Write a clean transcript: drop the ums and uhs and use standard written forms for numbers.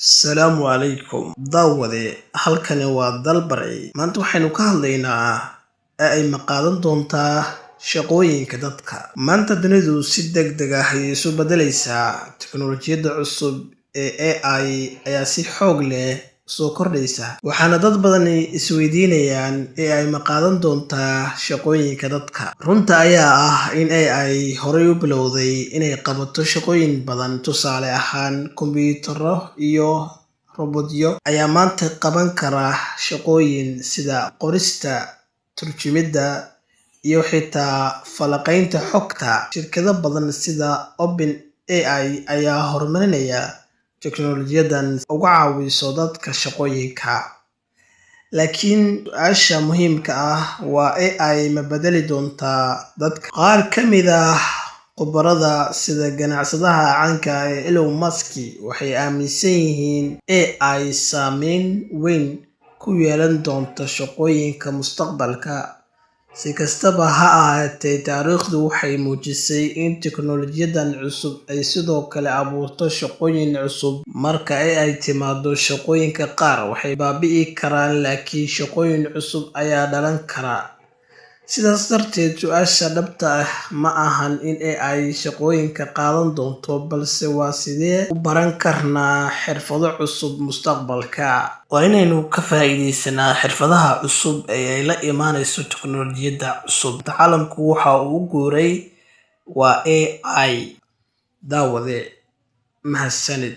Asalaamu calaykum daawade halkani waa Dalbaray maanta waxaynu ka hadlaynaa ay maqaadan doontaa shaqooyinka dadka maanta dunidu si degdeg ah ayay isu bedelaysaa teknoolajiyadda cusub ee AI ayaa si xoog leh soo kordhaysa waxaana dad badan isweydiinayaan ay maqaadan doontaa shaqooyinka dadka runta ayaa ah in AI horay u bilowday inay qabato shaqooyin badan tusaale ahaan kombiyuutarro iyo robotyo ayaa maanta qaban kara shaqooyin sida qorista turjumida iyo xitaa falanqaynta xogta shirkado badan sida OpenAI ayaa horumarinaya teknoolajiyadan uga caawiso dadka shaqooyinka laakiin su'aasha muhiimka ah waa AI ma bedeli doontaa dadka qaar ka mid ah khubarada sida ganacsadaha caanka ah Elon Musk waxay aaminsan yihiin AI saameyn weyn ku yeelan doonto shaqooyinka mustaqbalka si kastaba ha ahaatee taariikhdu waxay muujisay in teknoolajiyadan cusub ay sidoo kale abuurto shaqooyin cusub marka ay timaado shaqooyinka qaar waxay baabi'i karaan laakiin shaqooyin cusub ayaa dhalan kara sidaas darteed su'aasha dhabta ah ma ahan in AI shaqooyinka qaadan doonto balse waa sidee u baran karnaa xirfado cusub mustaqbalka waa inaynu ka faa'iidaysanaa xirfadaha cusub ee ay la imaanayso teknoolajiyadda cusub caalamku waxa uu u guuray waa AI daawade mahadsanid.